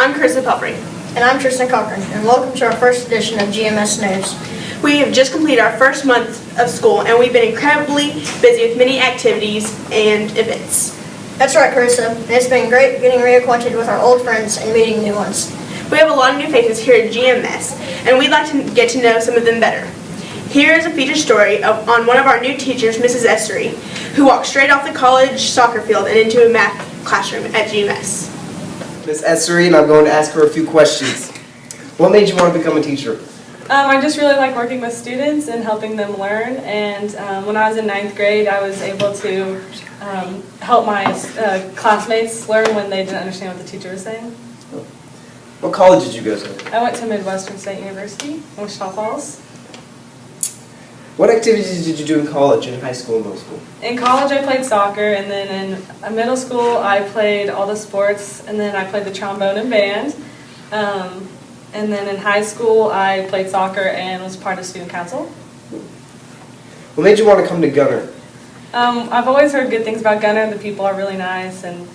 I'm Carissa Pelfrey. And I'm Tristan Cochran, and welcome to our first edition of GMS News. We have just completed our first month of school, and we've been incredibly busy with many activities and events. That's right, Carissa. It's been great getting reacquainted with our old friends and meeting new ones. We have a lot of new faces here at GMS, and we'd like to get to know some of them better. Here is a feature story on one of our new teachers, Mrs. Essery, who walked straight off the college soccer field and into a math classroom at GMS. Miss Essery, and I'm going to ask her a few questions. What made you want to become a teacher? I just really like working with students and helping them learn, and when I was in 9th grade I was able to help my classmates learn when they didn't understand what the teacher was saying. What college did you go to? I went to Midwestern State University in Wichita Falls. What activities did you do in college, in high school and middle school? In college I played soccer, and then in middle school I played all the sports, and then I played the trombone and band. And then in high school I played soccer and was part of student council. What made you want to come to Gunter? I've always heard good things about Gunter. The people are really nice, and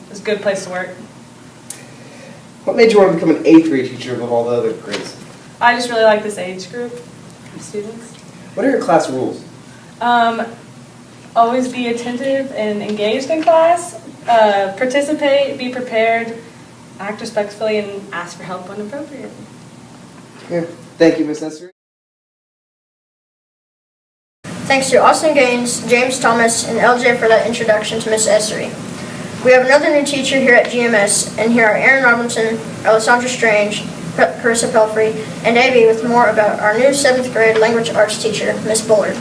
it's a good place to work. What made you want to become an 8th grade teacher above all the other grades? I just really like this age group of students. What are your class rules? Always be attentive and engaged in class, participate, be prepared, act respectfully, and ask for help when appropriate. Yeah. Thank you, Miss Essery. Thanks to Austin Gaines, James Thomas, and LJ for that introduction to Miss Essery. We have another new teacher here at GMS, and here are Aaron Robinson, Alessandra Strange, Carissa Pelfrey, and Abby with more about our new 7th grade language arts teacher, Miss Bullard.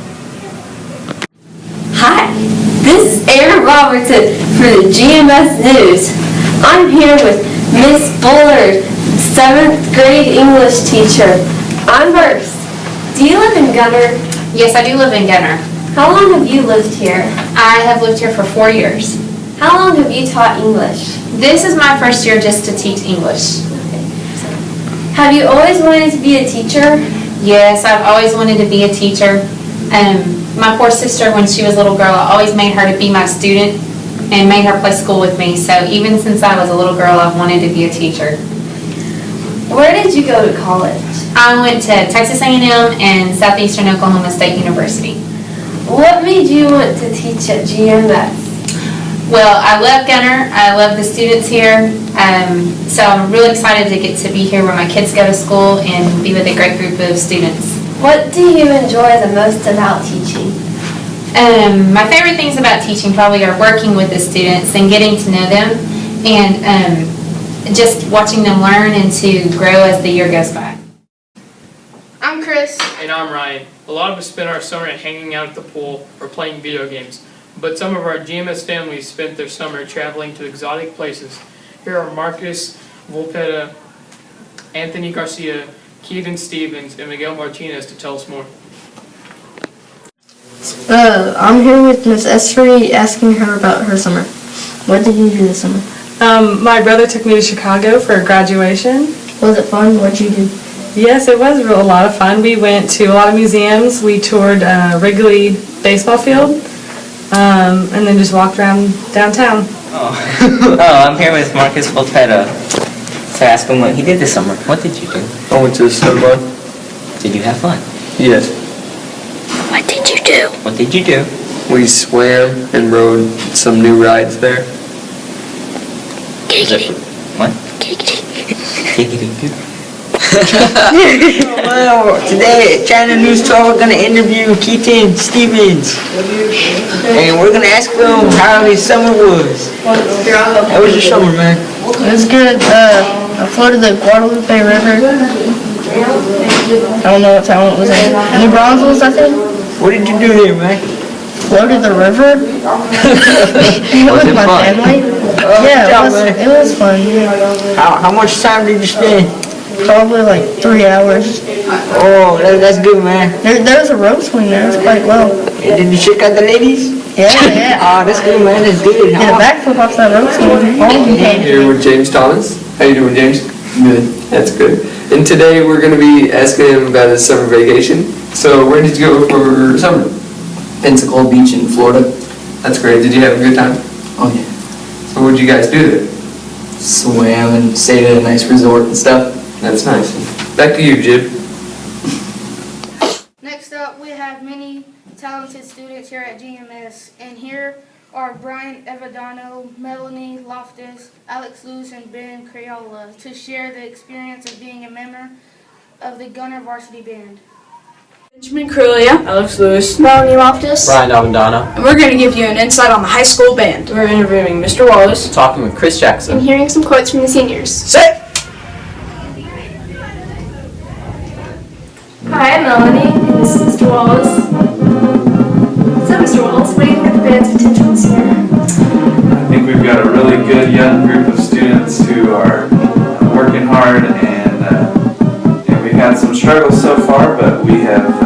Hi, this is Aaron Robertson for the GMS News. I'm here with Miss Bullard, 7th grade English teacher. I'm first. Do you live in Gunter? Yes, I do live in Gunter. How long have you lived here? I have lived here for 4 years. How long have you taught English? This is my first year just to teach English. Have you always wanted to be a teacher? Yes, I've always wanted to be a teacher. My poor sister, when she was a little girl, I always made her to be my student and made her play school with me. So even since I was a little girl, I've wanted to be a teacher. Where did you go to college? I went to Texas A&M and Southeastern Oklahoma State University. What made you want to teach at GMS? Well, I love Gunter. I love the students here. So I'm really excited to get to be here where my kids go to school and be with a great group of students. What do you enjoy the most about teaching? My favorite things about teaching probably are working with the students and getting to know them, and just watching them learn and to grow as the year goes by. I'm Chris. And I'm Ryan. A lot of us spent our summer hanging out at the pool or playing video games, but some of our GMS families spent their summer traveling to exotic places. Here are Marcus Volpetta, Anthony Garcia, Keaton Stevens, and Miguel Martinez to tell us more. I'm here with Miss Essery, asking her about her summer. What did you do this summer? My brother took me to Chicago for graduation. Was it fun? What did you do? Yes, it was a lot of fun. We went to a lot of museums. We toured Wrigley baseball field, and then just walked around downtown. I'm here with Marcus Volpetta to ask him what he did this summer. What did you do? I went to the snowboard. Did you have fun? Yes. What did you do? What did you do? We swam and rode some new rides there. Giggity. What? Giggity. Well, today at China News 12, we're going to interview Keaton Stevens. And we're going to ask him how his summer was. How was your summer, man? It was good. I floated the Guadalupe River. I don't know what town it was in. New Braunfels, I think. What did you do here, man? Floated the river. Was it my fun? family. Yeah, it was fun. How much time did you spend? Probably like 3 hours. Oh, that's good, man. There was a rope swing there. It was quite well. Did you check out the ladies? Yeah. Oh, that's good, man. That's good. Did a backflip off that rope swing. Here with James Thomas. How you doing, James? Good. That's good. And today we're going to be asking him about his summer vacation. So where did you go for summer? Pensacola Beach in Florida. That's great. Did you have a good time? Oh yeah. So what did you guys do there? swam and stayed at a nice resort and stuff. That's nice. Back to you, Jib. Next up, we have many talented students here at GMS, and here are Brian Evadano, Melanie Loftus, Alex Lewis, and Ben Crayola to share the experience of being a member of the Gunter Varsity Band. Benjamin Crulia, Alex Lewis, Melanie Loftus, Brian Avendano. and we're going to give you an insight on the high school band. We're interviewing Mr. Wallace. Talking with Chris Jackson. and hearing some quotes from the seniors. Sit! Hi, I'm Melanie, and this is Mr. Wallace. So, Mr. Wallace, what do you think of the band's potential this year? I think we've got a really good young group of students who are working hard, and we've had some struggles so far, but we have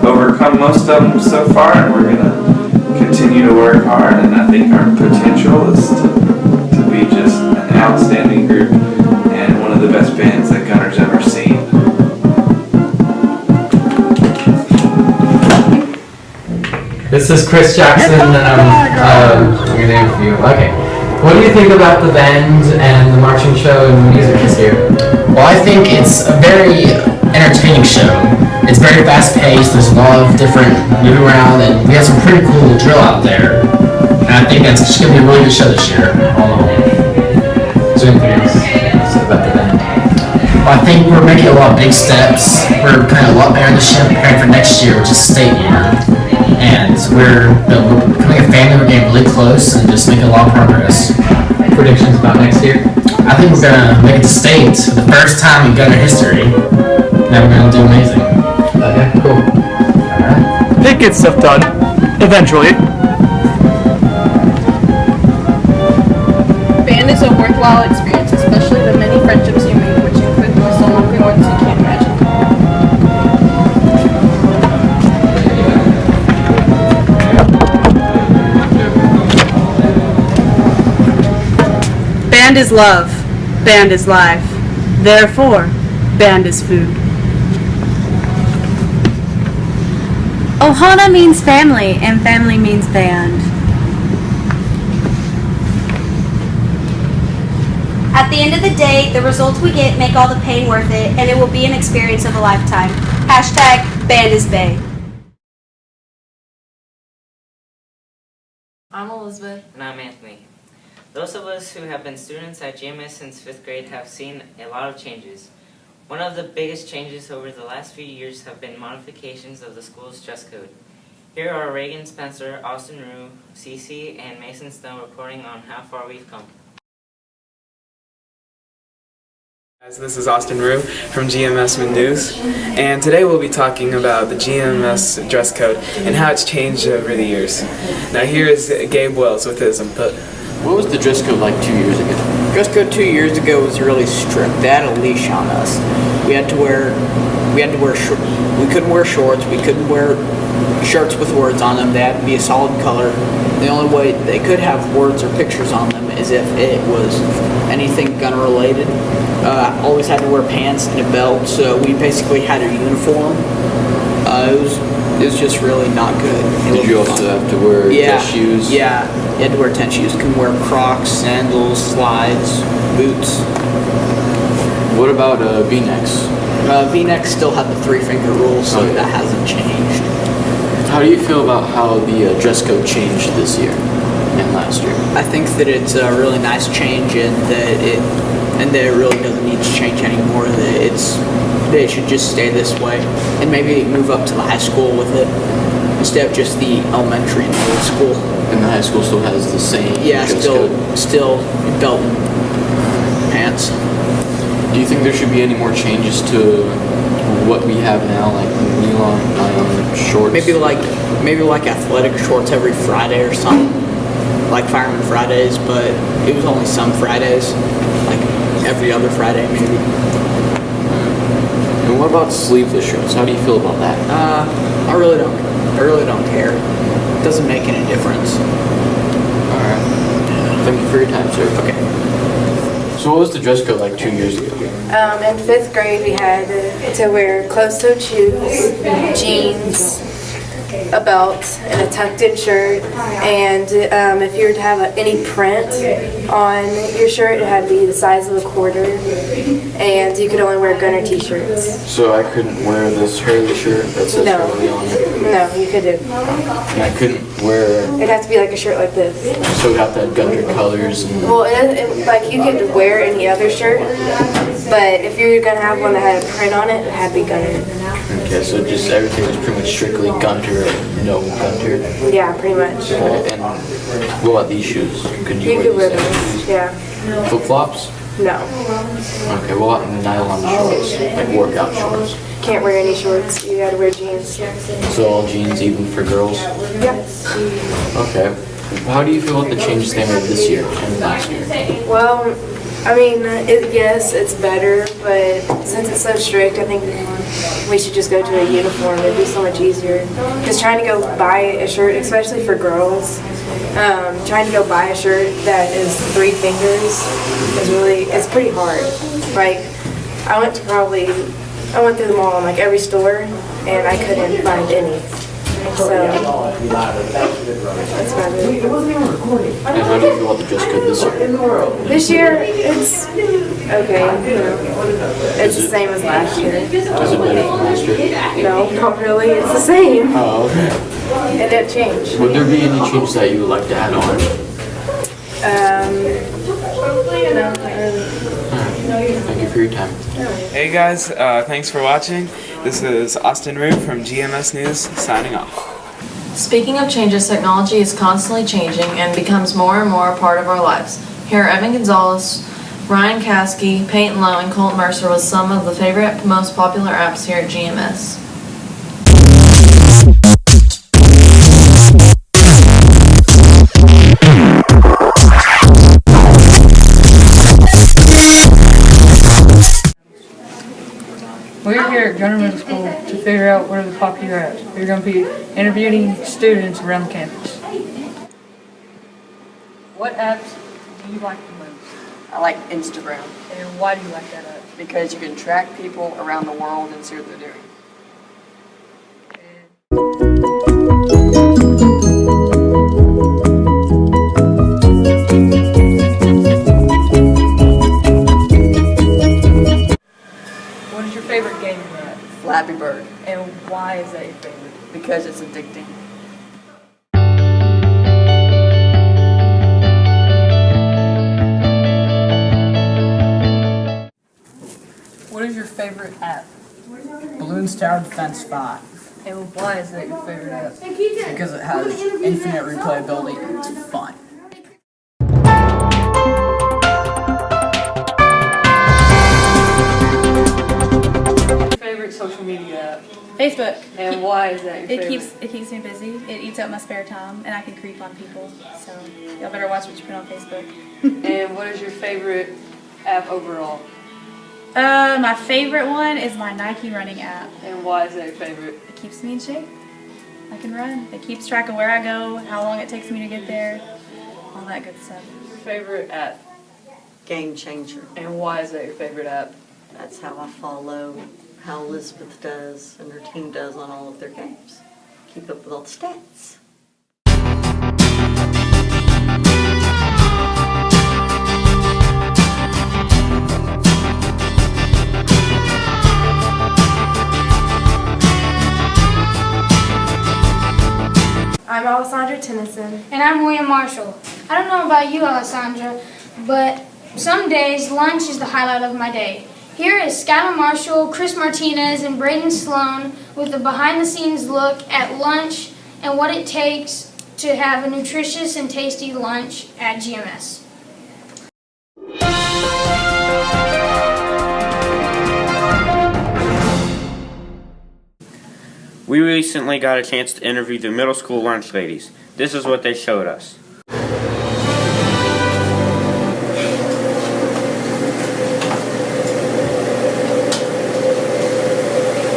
overcome most of them so far, and we're going to continue to work hard, and I think our potential is to be just an outstanding group and one of the best bands that Gunter's ever seen. This is Chris Jackson, and I'm going to interview. Okay. What do you think about the band and the marching show and music this year? Well, I think it's a very entertaining show. It's very fast-paced. There's a lot of different moving around, and we have some pretty cool drill out there. And I think that's just going to be a really good show this year. Is there anything else to say about the band? Well, I think we're making a lot of big steps. We're kind of a lot better this year, preparing for next year, which is state year. And we're becoming a family. We're getting really close and just making a lot of progress. Predictions about next year? I think we're gonna make it to state for the first time in Gunter history. And we're gonna do amazing. Okay, cool. Alright. It gets stuff done. Eventually. Band is a worthwhile experience, especially the many friendships you make, which include so many ones you can't imagine. Band is love. Band is life. Therefore, band is food. Ohana means family, and family means band. At the end of the day, the results we get make all the pain worth it, and it will be an experience of a lifetime. Hashtag band is bae. I'm Elizabeth. And I'm Anthony. Those of us who have been students at GMS since 5th grade have seen a lot of changes. One of the biggest changes over the last few years have been modifications of the school's dress code. Here are Reagan Spencer, Austin Rue, Cece, and Mason Snow reporting on how far we've come. This is Austin Rue from GMS News, and today we'll be talking about the GMS dress code and how it's changed over the years. Now here is Gabe Wells with his input. What was the dress code like 2 years ago? Dress code 2 years ago was really strict. They had a leash on us. We had to wear shorts. We couldn't wear shorts. We couldn't wear shirts with words on them. They had to be a solid color. The only way they could have words or pictures on them is if it was anything gun related. Always had to wear pants and a belt, so we basically had a uniform. It was just really not good. Did you also have to wear tennis shoes? Yeah, you had to wear tennis shoes. You can wear Crocs, sandals, slides, boots. What about V-necks? V-necks still have the 3-finger rule, so that hasn't changed. How do you feel about how the dress code changed this year and last year? I think that it's a really nice change, and that it really doesn't need to change anymore. That it should just stay this way, and maybe move up to the high school with it instead of just the elementary and middle school. And the high school still has the same dress code? Still belt and pants. Do you think there should be any more changes to what we have now, like nylon shorts? Maybe like athletic shorts every Friday or something, like Fireman Fridays, but it was only some Fridays, like every other Friday maybe. And what about sleeveless shirts? How do you feel about that? I really don't care. It doesn't make any difference. All right. Thank you for your time, sir. Okay. So what was the dress code like 2 years ago? In 5th grade, we had to wear closed-toed shoes, jeans, a belt and a tucked-in shirt, and if you were to have any print on your shirt, it had to be the size of a quarter, and you could only wear Gunter t-shirts. So I couldn't wear this Hurley shirt that says No. Hurley on it. No, you couldn't. And I couldn't wear. It'd have to be like a shirt like this. So it got the Gunter colors and. Well, like you could wear any other shirt, but if you were gonna have one that had a print on it, it had to be Gunter. Okay, so just everything was pretty much strictly Gunter, no Gunter. Yeah, pretty much. Okay, and what about these shoes? Could you, You could wear these those. Yeah. Flip flops? No. Okay, what about nylon shorts, like workout shorts? Can't wear any shorts. You gotta wear jeans. So all jeans, even for girls? Yes. Okay. How do you feel about the changes they made this year and last year? Well, I mean, yes, it's better, but since it's so strict, I think we should just go to a uniform. It'd be so much easier. Because trying to go buy a shirt, especially for girls, trying to go buy a shirt that is 3 fingers is it's pretty hard. Like, I went through the mall in like every store, and I couldn't find any. So, that's about it. And how do you feel about the dress code this year? This year, it's okay. It's the same as last year. Is it better than last year? No, not really. It's the same. Oh, okay. It didn't change. Would there be any changes that you would like to add on? No, not really. Thank you for your time. Hey guys, thanks for watching. This is Austin Rue from GMS News signing off. Speaking of changes, technology is constantly changing and becomes more and more a part of our lives. Here are Evan Gonzalez, Ryan Caskey, Peyton Lowe, and Colt Mercer with some of the favorite, most popular apps here at GMS. We're here at Gunter Middle School to figure out what are the popular apps. We're going to be interviewing students around the campus. What apps do you like the most? I like Instagram. And why do you like that app? Because you can track people around the world and see what they're doing. What is your favorite gaming app? Flappy Bird. And why is that your favorite? Because it's addicting. What is your favorite app? Balloons Tower Defense 5. And why is that your favorite app? Because it has infinite replayability and it's fun. Favorite social media app? Facebook. And why is that your favorite? It keeps me busy. It eats up my spare time, and I can creep on people. So y'all better watch what you put on Facebook. And what is your favorite app overall? My favorite one is my Nike running app. And why is that your favorite? It keeps me in shape. I can run. It keeps track of where I go, how long it takes me to get there, all that good stuff. Your favorite app? Game changer. And why is that your favorite app? That's how I follow how Elizabeth does and her team does on all of their games. Keep up with all the stats. I'm Alessandra Tennyson. And I'm William Marshall. I don't know about you, Alessandra, but some days lunch is the highlight of my day. Here is Skylar Marshall, Chris Martinez, and Braden Sloan with a behind-the-scenes look at lunch and what it takes to have a nutritious and tasty lunch at GMS. We recently got a chance to interview the middle school lunch ladies. This is what they showed us.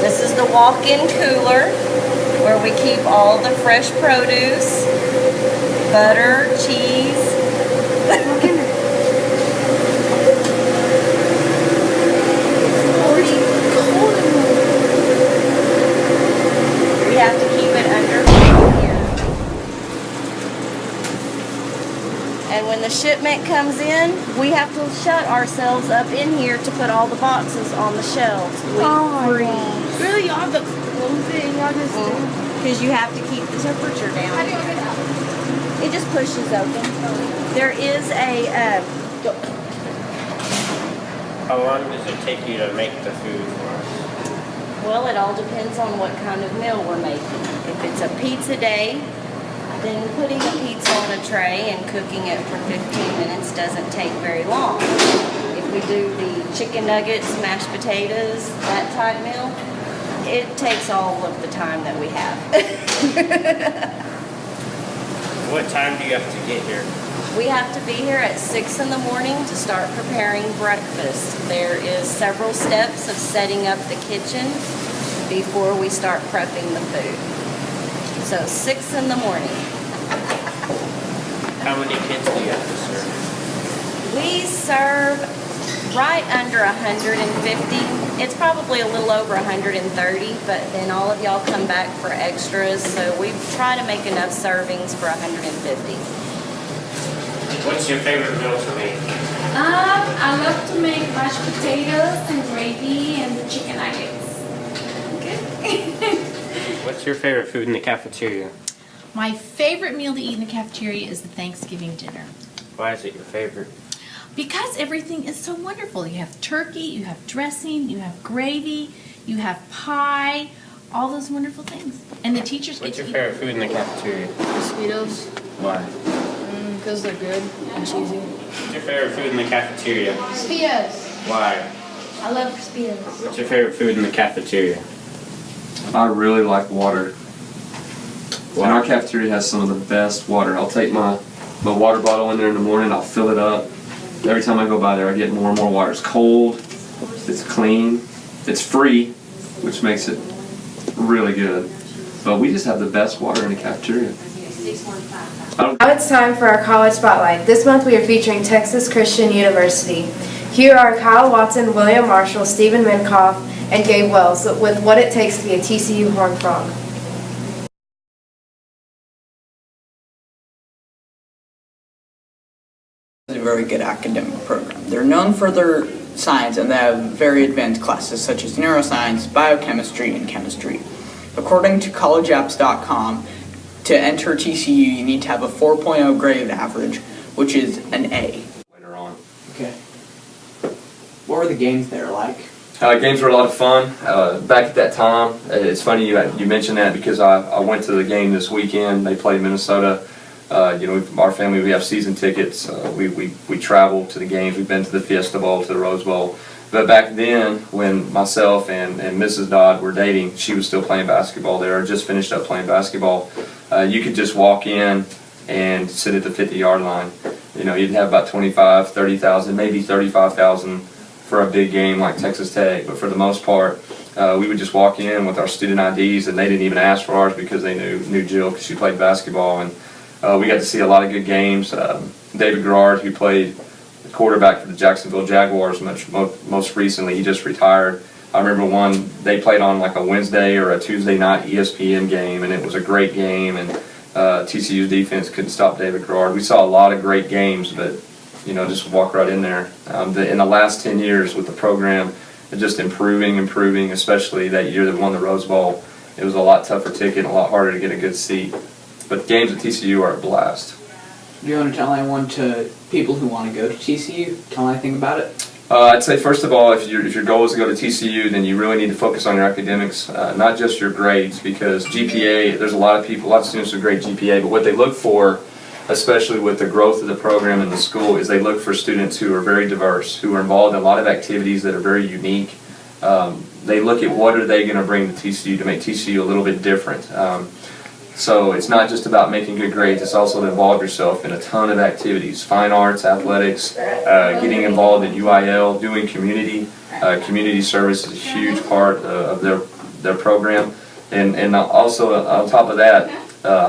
This is the walk-in cooler where we keep all the fresh produce, butter, cheese. We have to keep it under when the shipment comes in, we have to shut ourselves up in here to put all the boxes on the shelves. Freeze. Really, y'all have to close it and y'all just Because you have to keep the temperature down. How do you get out? It just pushes open. There is a, How long does it take you to make the food for us? well, it all depends on what kind of meal we're making. If it's a pizza day, then putting a pizza on a tray and cooking it for 15 minutes doesn't take very long. If we do the chicken nuggets, mashed potatoes, that type meal, it takes all of the time that we have. What time do you have to get here? We have to be here at 6 in the morning to start preparing breakfast. There is several steps of setting up the kitchen before we start prepping the food. So 6 in the morning. How many kids do you have to serve? We serve right under 150. It's probably a little over 130, but then all of y'all come back for extras, so we try to make enough servings for 150. What's your favorite meal to make? I love to make mashed potatoes and gravy and the chicken nuggets. What's your favorite food in the cafeteria? My favorite meal to eat in the cafeteria is the Thanksgiving dinner. Why is it your favorite? Because everything is so wonderful. You have turkey, you have dressing, you have gravy, you have pie, all those wonderful things. And the teachers What's get your to favorite food in the cafeteria? Mosquitoes, Why? because they're good and cheesy. What's your favorite food in the cafeteria? Crispitas. Why? I love crispitas. What's your favorite food in the cafeteria? I really like water. And our cafeteria has some of the best water. I'll take my water bottle in there in the morning, I'll fill it up. Every time I go by there, I get more and more water. It's cold, it's clean, it's free, which makes it really good. But we just have the best water in the cafeteria. Now it's time for our College Spotlight. This month we are featuring Texas Christian University. Here are Kyle Watson, William Marshall, Stephen Minkoff, and Gabe Wells with What It Takes to be a TCU Horned Frog. A very good academic program. They're known for their science and they have very advanced classes such as neuroscience, biochemistry, and chemistry. According to collegeapps.com, to enter TCU you need to have a 4.0 grade average, which is an A. Later on. Okay. What were the games there like? Games were a lot of fun. Back at that time, it's funny you mentioned that because I went to the game this weekend. They played Minnesota. Our family, we have season tickets. We travel to the games. We've been to the Fiesta Bowl, to the Rose Bowl. But back then, when myself and Mrs. Dodd were dating, she was still playing basketball there, or just finished up playing basketball. You could just walk in and sit at the 50-yard line. You'd have about 25, 30,000, maybe 35,000 for a big game like Texas Tech. But for the most part, we would just walk in with our student IDs, and they didn't even ask for ours because they knew Jill because she played basketball. And we got to see a lot of good games. David Garrard, who played quarterback for the Jacksonville Jaguars most recently, he just retired. I remember one they played on like a Wednesday or a Tuesday night ESPN game, and it was a great game, and TCU's defense couldn't stop David Garrard. We saw a lot of great games, but just walk right in there. In the last 10 years with the program, just improving, especially that year that we won the Rose Bowl, it was a lot tougher ticket and a lot harder to get a good seat. But games at TCU are a blast. Do you want to tell anyone to people who want to go to TCU? Tell them anything about it? I'd say first of all, if your goal is to go to TCU, then you really need to focus on your academics, not just your grades, because GPA. There's a lot of students with great GPA, but what they look for, especially with the growth of the program in the school, is they look for students who are very diverse, who are involved in a lot of activities that are very unique. They look at what are they going to bring to TCU to make TCU a little bit different. So it's not just about making good grades, it's also to involve yourself in a ton of activities, fine arts, athletics, getting involved in UIL, doing community. Community service is a huge part of their program. And also on top of that,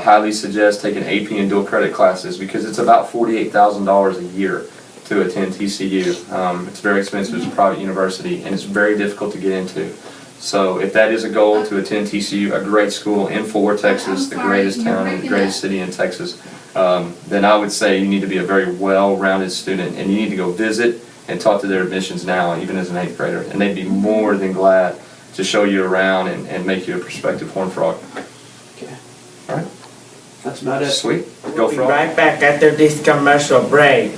highly suggest taking AP and dual credit classes because it's about $48,000 a year to attend TCU. It's very expensive, it's a private university, and it's very difficult to get into. So if that is a goal to attend TCU, a great school in Fort Worth, Texas, the greatest town and the greatest city in Texas, then I would say you need to be a very well-rounded student, and you need to go visit and talk to their admissions now, even as an 8th grader, and they'd be more than glad to show you around and make you a prospective Horned Frog. Okay. All right. That's about it. Sweet. Go We'll be Frog. right back after this commercial break.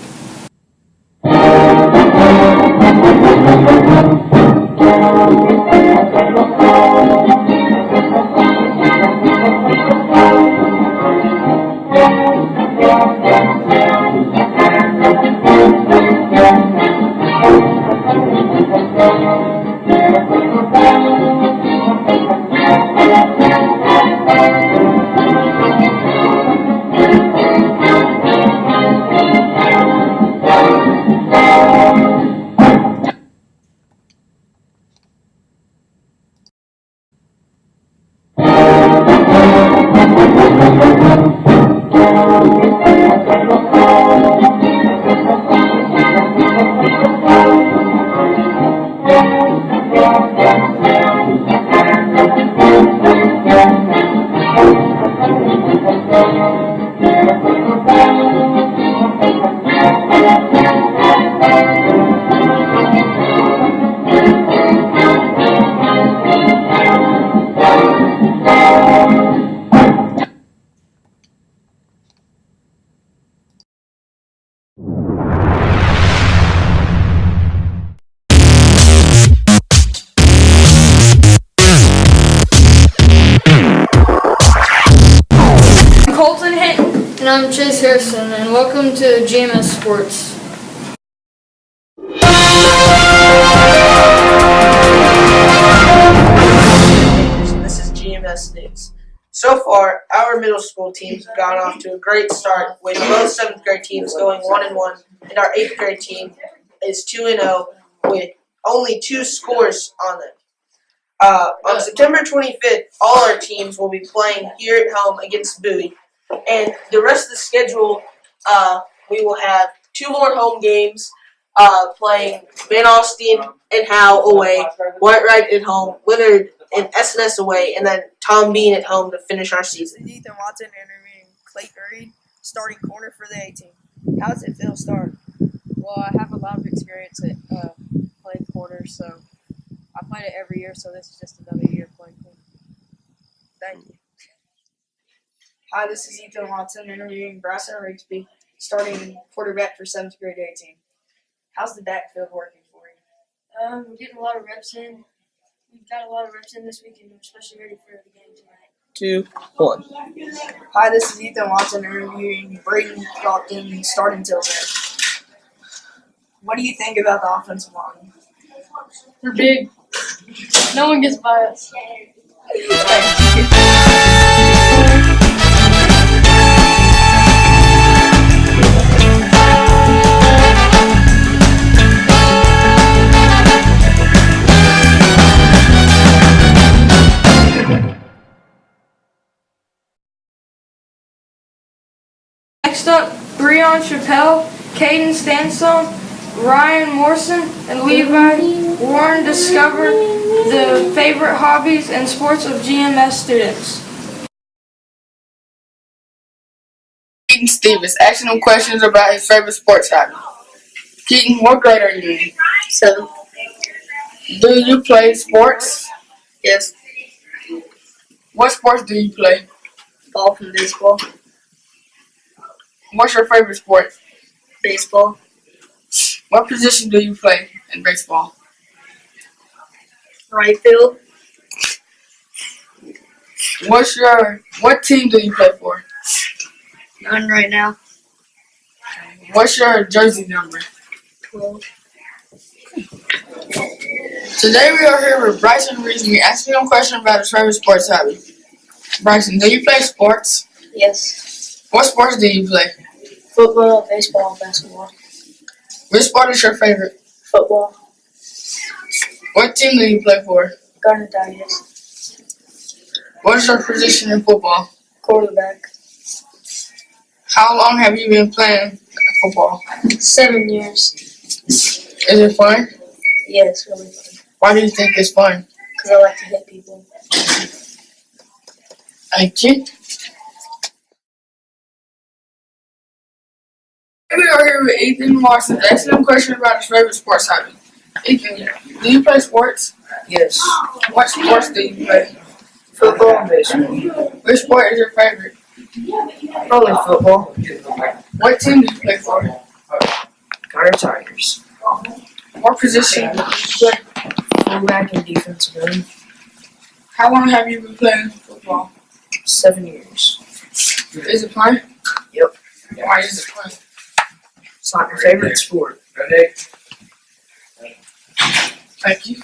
Colton Hinton. And I'm Chase Harrison, and welcome to GMS Sports. This is GMS News. So far, our middle school teams have gone off to a great start, with both 7th grade teams going 1-1, and our 8th grade team is 2-0 with only 2 scores on them. On September 25th, all our teams will be playing here at home against Bowie. And the rest of the schedule, we will have 2 more home games, playing Van Alstyne and Howe away, Whitewright at home, Leonard and SNS away, and then Tom Bean at home to finish our season. Ethan Watson interviewing Clayton Reed, starting corner for the A team. How does it feel to start? Well, I have a lot of experience at playing corner, so I play it every year, so this is just another year playing corner. Thank you. Hi, this is Ethan Watson interviewing Bryson Rigsby, starting quarterback for 7th grade A team. How's the backfield working for you? We're getting a lot of reps in. We've got a lot of reps in this week, and we're especially ready for the game tonight. 2, 1. Hi, this is Ethan Watson interviewing Braden Stockton, starting tailback. What do you think about the offensive line? We're big. No one gets by us. Next up, Breon Chappelle, Caden Stanson, Ryan Morrison, and Levi Warren discover the favorite hobbies and sports of GMS students. Keaton Stevens, asking him questions about his favorite sports hobby. Keaton, what grade are you in? 7th. Do you play sports? Yes. What sports do you play? Golf and baseball. What's your favorite sport? Baseball. What position do you play in baseball? Right field. What team do you play for? None right now. What's your jersey number? 12. Today we are here with Bryson Rigsby, asking him a question about his favorite sports hobby. Bryson, do you play sports? Yes. What sports do you play? Football, baseball, basketball. Which sport is your favorite? Football. What team do you play for? Gunter Middle School. What is your position in football? Quarterback. How long have you been playing football? 7 years. Is it fun? Yeah, it's really fun. Why do you think it's fun? Because I like to hit people. Thank you. here with Ethan Watson. Asking him a question about his favorite sports hobby. Ethan, do you play sports? Yes. What sports do you play? Football and baseball. Which sport is your favorite? Probably football. What team do you play for? Gunter Tigers. What position do you play? Fullback and defensive end. How long have you been playing football? 7 years. Is it fun? Yep. Why is it fun? It's not my favorite sport. Thank you.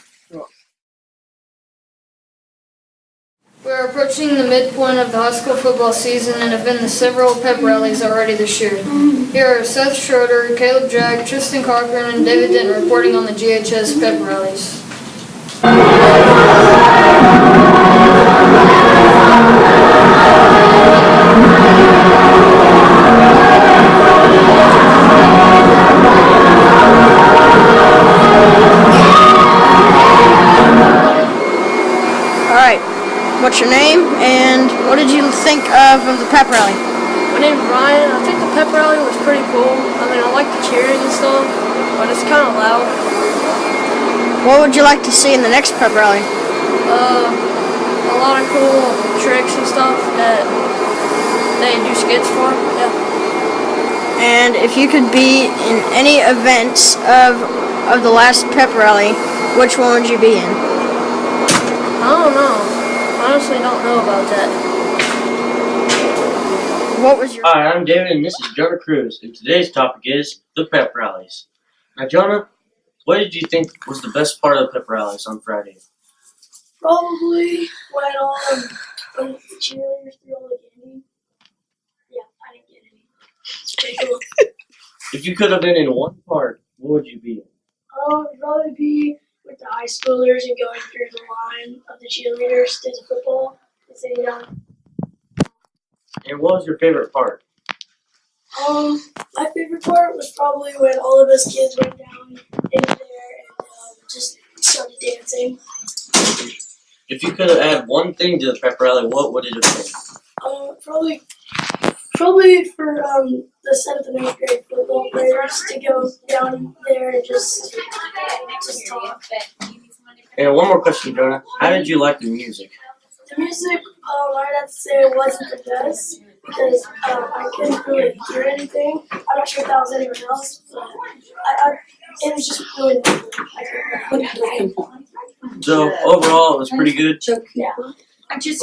We're approaching the midpoint of the high school football season and have been to several pep rallies already this year. Here are Seth Schroeder, Caleb Jack, Tristan Cochran, and David Denton reporting on the GHS pep rallies. What's your name, and what did you think of the pep rally? My name's Ryan. I think the pep rally was pretty cool. I mean, I like the cheering and stuff, but it's kind of loud. What would you like to see in the next pep rally? A lot of cool tricks and stuff that they do skits for. Yeah. And if you could be in any events of the last pep rally, which one would you be in? I don't know. Honestly, don't know about that. What was your... Hi, I'm David, and this is Jonah Cruz, and today's topic is the pep rallies. Now, Jonah, what did you think was the best part of the pep rallies on Friday? Probably when the cheerleaders threw all the candy. Yeah, I didn't get any. It's pretty cool. If you could have been in one part, what would you be in? It'd probably be with the high schoolers and going through the line of the cheerleaders to the football and sitting down. And what was your favorite part? My favorite part was probably when all of us kids went down in there and just started dancing. If you could have added one thing to the pep rally, what would it have been? Probably for the 7th and 8th grade football players to go down there and just talk. And one more question, Jonah. How did you like the music? The music, I'd have to say it wasn't the best because I couldn't really hear anything. I'm not sure if that was anyone else, but it was just really So, overall, it was pretty good? Yeah. Well,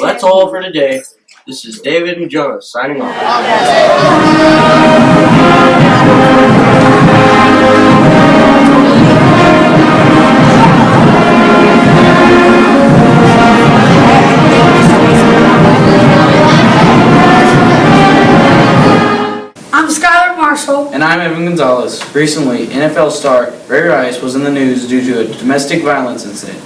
that's all for today. This is David and Jonah signing off. I'm Skylar Marshall. And I'm Evan Gonzalez. Recently, NFL star Ray Rice was in the news due to a domestic violence incident.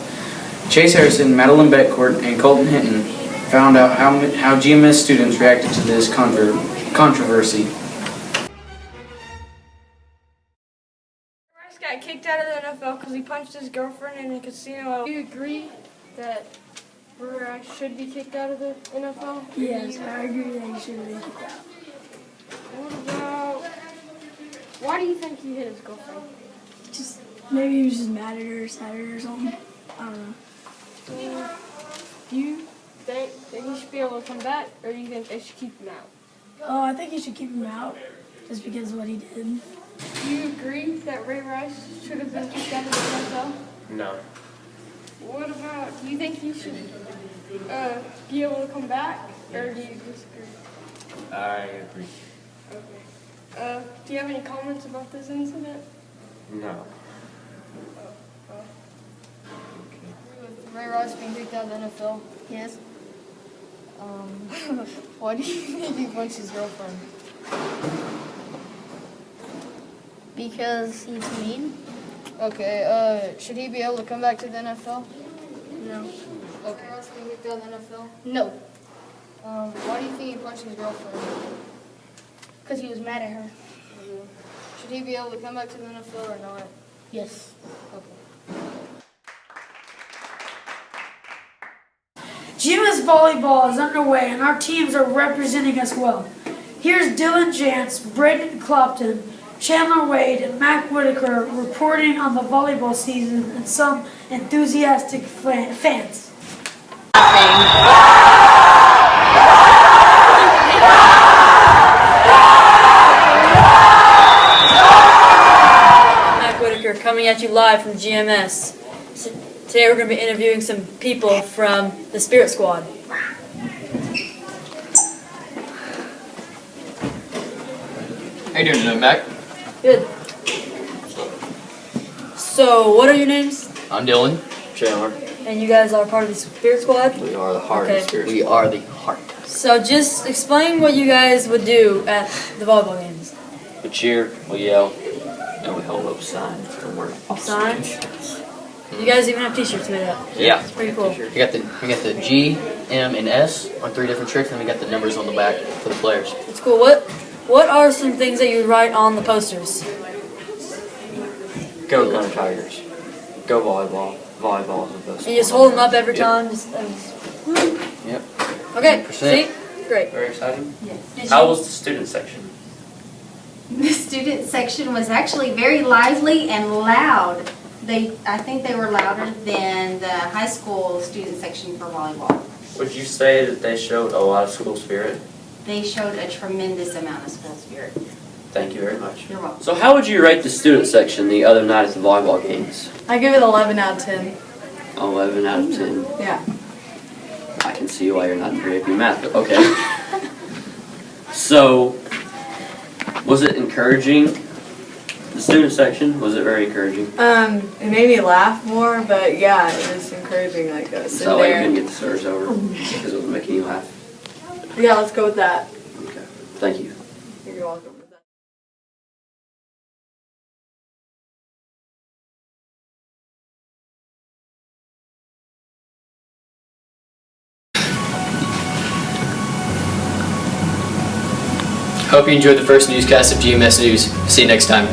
Chase Harrison, Madeline Beckcourt, and Colton Hinton found out how GMS students reacted to this controversy. Rice got kicked out of the NFL because he punched his girlfriend in a casino. Do you agree that Rice should be kicked out of the NFL? Yes, I agree that he should be kicked out. What about... Why do you think he hit his girlfriend? Just maybe he was just mad at her, sad at her or something. I don't know. Do you think that he should be able to come back, or do you think they should keep him out? Oh, I think he should keep him out just because of what he did. Do you agree that Ray Rice should have been kicked out of the NFL? No. What about, do you think he should be able to come back, or do you disagree? I agree. Okay. Do you have any comments about this incident? No. With Ray Rice being kicked out of the NFL? Yes. Why do you think he punched his girlfriend? Because he's mean. Okay, should he be able to come back to the NFL? No. Okay. Ray Rice being kicked out of the NFL? No. Why do you think he punched his girlfriend? Because he was mad at her. Should he be able to come back to the NFL or not? Yes. Okay. GMS volleyball is underway and our teams are representing us well. Here's Dylan Jantz, Braden Clopton, Chandler Wade and Mac Whitaker reporting on the volleyball season and some enthusiastic fans. Mac Whitaker coming at you live from GMS. Today we're going to be interviewing some people from the Spirit Squad. How you doing today, Mac? Good. So, what are your names? I'm Dylan. Chandler. And you guys are part of the Spirit Squad? We are the heart Okay. of the Spirit. We are the heart. So just explain what you guys would do at the volleyball games. We cheer, we yell, and we hold up signs and we're Signs? You guys even have t-shirts made up. Yeah. It's pretty cool. We got the G, M, and S on 3 different tricks, and then we got the numbers on the back for the players. It's cool. What are some things that you would write on the posters? Go Gunter Tigers. Go volleyball. Volleyball is the best. You just hold them up every Yep. time? Yep. Okay, 100%. see? Great. Very exciting. Did How you- was the student section? The student section was actually very lively and loud. I think they were louder than the high school student section for volleyball. Would you say that they showed a lot of school spirit? They showed a tremendous amount of school spirit. Thank you very much. You're welcome. So how would you rate the student section the other night at the volleyball games? I give it 11 out of 10. 11 out of 10. Yeah. I can see why you're not in 3AP math, but okay. So, was it encouraging? The student section, was it very encouraging? It made me laugh more, but yeah, it was encouraging. Like Is sit that why you there. couldn't get the service over? Because it was making you laugh? Yeah, let's go with that. Okay. Thank you. You're welcome. Hope you enjoyed the first newscast of GMS News. See you next time.